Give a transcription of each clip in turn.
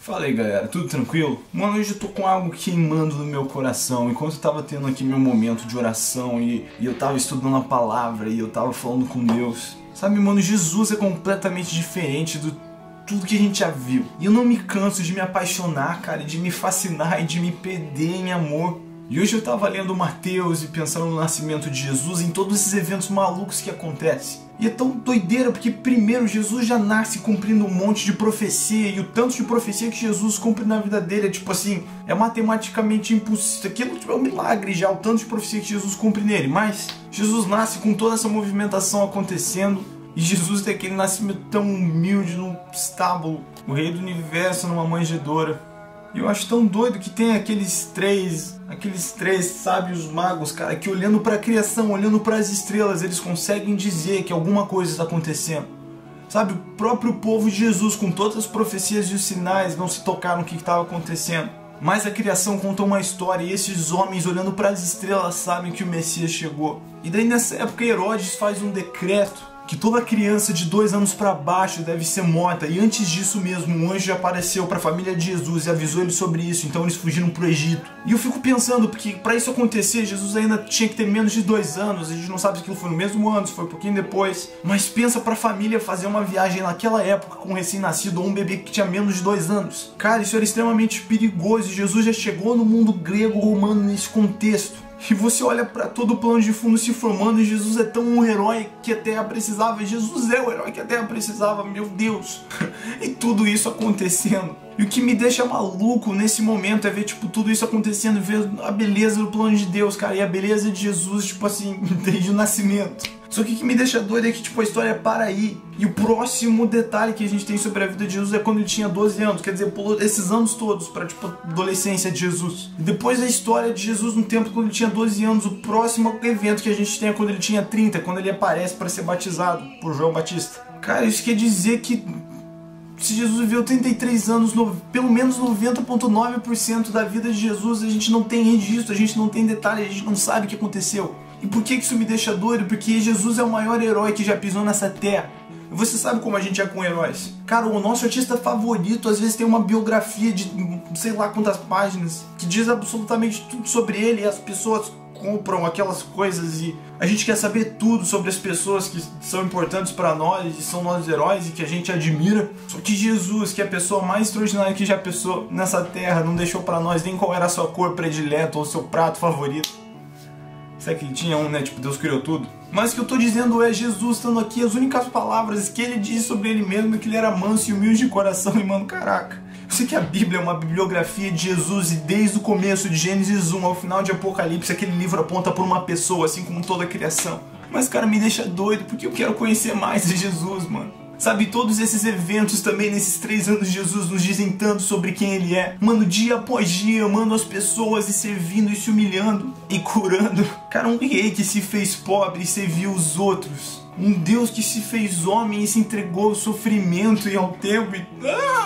Fala aí galera, tudo tranquilo? Mano, hoje eu tô com algo queimando no meu coração. Enquanto eu tava tendo aqui meu momento de oração e eu tava estudando a palavra e eu tava falando com Deus. Sabe, mano, Jesus é completamente diferente do tudo que a gente já viu. E eu não me canso de me apaixonar, cara, de me fascinar e de me perder em amor. E hoje eu tava lendo Mateus e pensando no nascimento de Jesus, em todos esses eventos malucos que acontecem. E é tão doideira porque primeiro Jesus já nasce cumprindo um monte de profecia, e o tanto de profecia que Jesus cumpre na vida dele é tipo assim, é matematicamente impossível. Aquilo é um milagre já, o tanto de profecia que Jesus cumpre nele. Mas Jesus nasce com toda essa movimentação acontecendo, e Jesus tem aquele nascimento tão humilde num estábulo, o rei do universo numa manjedoura. E eu acho tão doido que tem aqueles três sábios magos, cara, que olhando para a criação, olhando para as estrelas, eles conseguem dizer que alguma coisa está acontecendo. Sabe, o próprio povo de Jesus, com todas as profecias e os sinais, não se tocaram no que estava acontecendo. Mas a criação contou uma história e esses homens, olhando para as estrelas, sabem que o Messias chegou. E daí nessa época Herodes faz um decreto que toda criança de 2 anos para baixo deve ser morta. E antes disso mesmo, um anjo apareceu para a família de Jesus e avisou eles sobre isso. Então eles fugiram para o Egito. E eu fico pensando, porque para isso acontecer, Jesus ainda tinha que ter menos de 2 anos. A gente não sabe se aquilo foi no mesmo ano, se foi um pouquinho depois. Mas pensa para a família fazer uma viagem naquela época com um recém-nascido ou um bebê que tinha menos de 2 anos. Cara, isso era extremamente perigoso. E Jesus já chegou no mundo grego-romano nesse contexto. E você olha para todo o plano de fundo se formando e Jesus é tão um herói que a Terra precisava. Jesus é o herói que a Terra precisava, meu Deus. E tudo isso acontecendo. E o que me deixa maluco nesse momento é ver, tipo, tudo isso acontecendo, ver a beleza do plano de Deus, cara, e a beleza de Jesus, tipo assim, desde o nascimento. Só que o que me deixa doido é que, tipo, a história para aí. E o próximo detalhe que a gente tem sobre a vida de Jesus é quando ele tinha 12 anos. Quer dizer, pulou esses anos todos para, tipo, a adolescência de Jesus. E depois a história de Jesus no tempo quando ele tinha 12 anos. O próximo evento que a gente tem é quando ele tinha 30, quando ele aparece para ser batizado por João Batista. Cara, isso quer dizer que se Jesus viveu 33 anos, pelo menos 90,9% da vida de Jesus, a gente não tem registro, a gente não tem detalhe, a gente não sabe o que aconteceu. E por que isso me deixa doido? Porque Jesus é o maior herói que já pisou nessa terra. E você sabe como a gente é com heróis. Cara, o nosso artista favorito às vezes tem uma biografia de sei lá quantas páginas que diz absolutamente tudo sobre ele, e as pessoas compram aquelas coisas e a gente quer saber tudo sobre as pessoas que são importantes para nós e são nossos heróis e que a gente admira. Só que Jesus, que é a pessoa mais extraordinária que já pisou nessa terra, não deixou para nós nem qual era a sua cor predileta ou o seu prato favorito. Será que ele tinha um, né? Tipo, Deus criou tudo. Mas o que eu tô dizendo é Jesus estando aqui, as únicas palavras que ele disse sobre ele mesmo é que ele era manso e humilde de coração. E mano, caraca, eu sei que a Bíblia é uma bibliografia de Jesus e desde o começo de Gênesis 1 ao final de Apocalipse, aquele livro aponta por uma pessoa, assim como toda a criação. Mas cara, me deixa doido porque eu quero conhecer mais de Jesus, mano. Sabe, todos esses eventos também nesses 3 anos de Jesus nos dizem tanto sobre quem ele é. Mano, dia após dia, amando as pessoas e servindo e se humilhando e curando. Cara, um rei que se fez pobre e serviu os outros. Um Deus que se fez homem e se entregou ao sofrimento e ao tempo.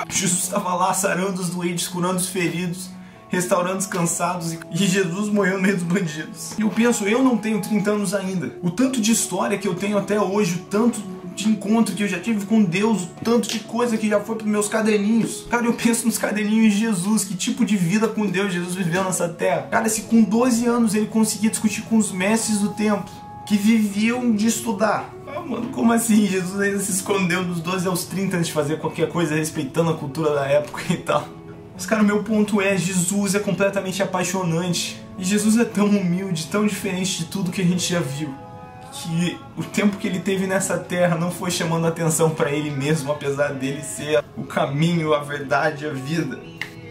Jesus estava lá sarando os doentes, curando os feridos, restaurando os cansados, e Jesus morreu no meio dos bandidos. E eu penso, eu não tenho 30 anos ainda. O tanto de história que eu tenho até hoje, o tanto de encontro que eu já tive com Deus, o tanto de coisa que já foi pros meus caderninhos. Cara, eu penso nos caderninhos de Jesus, que tipo de vida com Deus Jesus viveu nessa terra. Cara, se com 12 anos ele conseguia discutir com os mestres do templo, que viviam de estudar. Ah, mano, como assim? Jesus ainda se escondeu dos 12 aos 30 antes de fazer qualquer coisa, respeitando a cultura da época e tal. Mas cara, o meu ponto é, Jesus é completamente apaixonante. E Jesus é tão humilde, tão diferente de tudo que a gente já viu, que o tempo que ele teve nessa terra não foi chamando atenção para ele mesmo, apesar dele ser o caminho, a verdade, a vida.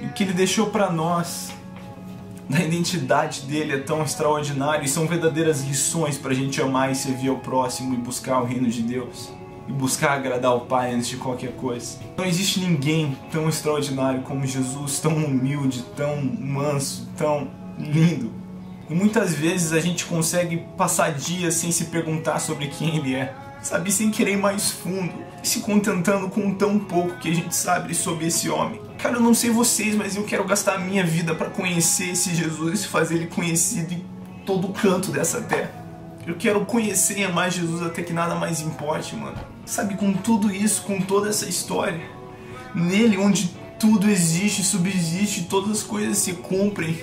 E o que ele deixou para nós, da identidade dele, é tão extraordinário, e são verdadeiras lições para a gente amar e servir ao próximo e buscar o reino de Deus. E buscar agradar o Pai antes de qualquer coisa. Não existe ninguém tão extraordinário como Jesus, tão humilde, tão manso, tão lindo. E muitas vezes a gente consegue passar dias sem se perguntar sobre quem ele é, sabe, sem querer ir mais fundo, se contentando com tão pouco que a gente sabe sobre esse homem. Cara, eu não sei vocês, mas eu quero gastar a minha vida para conhecer esse Jesus e fazer ele conhecido em todo canto dessa terra. Eu quero conhecer e amar Jesus até que nada mais importe, mano. Sabe, com tudo isso, com toda essa história, nele onde tudo existe, subsiste, todas as coisas se cumprem.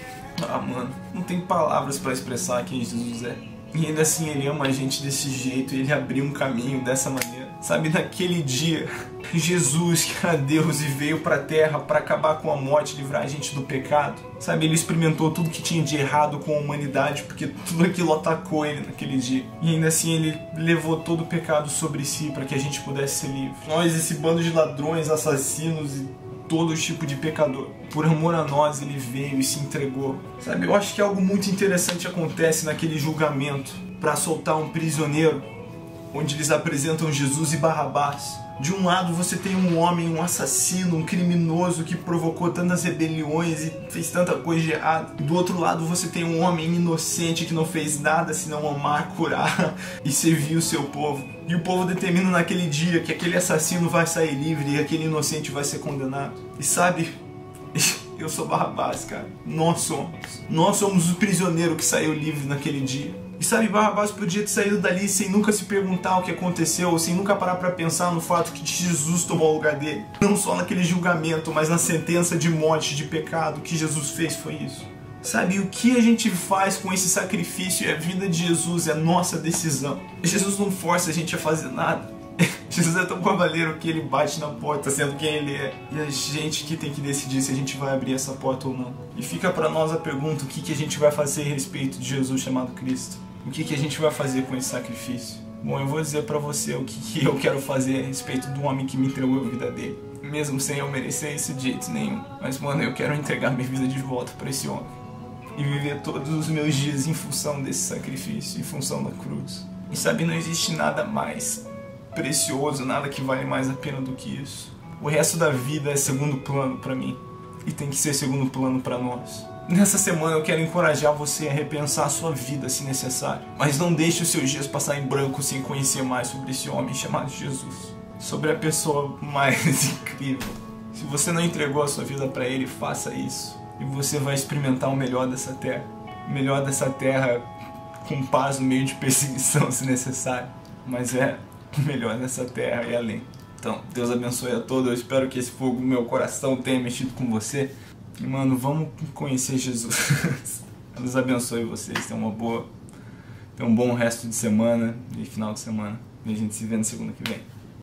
Ah, mano, não tem palavras pra expressar quem Jesus é. E ainda assim ele ama a gente desse jeito, ele abriu um caminho dessa maneira. Sabe, naquele dia, Jesus, que era Deus e veio pra terra pra acabar com a morte, livrar a gente do pecado. Sabe, ele experimentou tudo que tinha de errado com a humanidade, porque tudo aquilo atacou ele naquele dia. E ainda assim ele levou todo o pecado sobre si para que a gente pudesse ser livre. Nós, esse bando de ladrões, assassinos e todo tipo de pecador, por amor a nós ele veio e se entregou. Sabe, eu acho que algo muito interessante acontece naquele julgamento para soltar um prisioneiro, onde eles apresentam Jesus e Barrabás. De um lado você tem um homem, um assassino, um criminoso que provocou tantas rebeliões e fez tanta coisa de errado. Do outro lado você tem um homem inocente que não fez nada senão amar, curar e servir o seu povo. E o povo determina naquele dia que aquele assassino vai sair livre e aquele inocente vai ser condenado. E sabe, eu sou Barrabás, cara. Nós somos o prisioneiro que saiu livre naquele dia. E sabe, Barrabás podia ter saído dali sem nunca se perguntar o que aconteceu, ou sem nunca parar pra pensar no fato que Jesus tomou o lugar dele. Não só naquele julgamento, mas na sentença de morte, de pecado, que Jesus fez foi isso. Sabe, o que a gente faz com esse sacrifício e a vida de Jesus é nossa decisão. Jesus não força a gente a fazer nada. Jesus é tão cavaleiro que ele bate na porta sendo quem ele é. E a gente que tem que decidir se a gente vai abrir essa porta ou não. E fica pra nós a pergunta, o que a gente vai fazer a respeito de Jesus chamado Cristo? O que a gente vai fazer com esse sacrifício? Bom, eu vou dizer pra você o que eu quero fazer a respeito do homem que me entregou a vida dele. Mesmo sem eu merecer isso de jeito nenhum. Mas, mano, eu quero entregar minha vida de volta pra esse homem. E viver todos os meus dias em função desse sacrifício, em função da cruz. E sabe, não existe nada mais precioso, nada que vale mais a pena do que isso. O resto da vida é segundo plano pra mim. E tem que ser segundo plano pra nós. Nessa semana eu quero encorajar você a repensar a sua vida se necessário. Mas não deixe os seus dias passar em branco sem conhecer mais sobre esse homem chamado Jesus. Sobre a pessoa mais incrível. Se você não entregou a sua vida pra ele, faça isso. E você vai experimentar o melhor dessa terra. O melhor dessa terra com paz no meio de perseguição se necessário. Mas é o melhor dessa terra e além. Então, Deus abençoe a todos. Eu espero que esse fogo no meu coração tenha mexido com você. E, mano, vamos conhecer Jesus. Deus abençoe vocês. Tenham um bom resto de semana e final de semana. E a gente se vê na segunda que vem.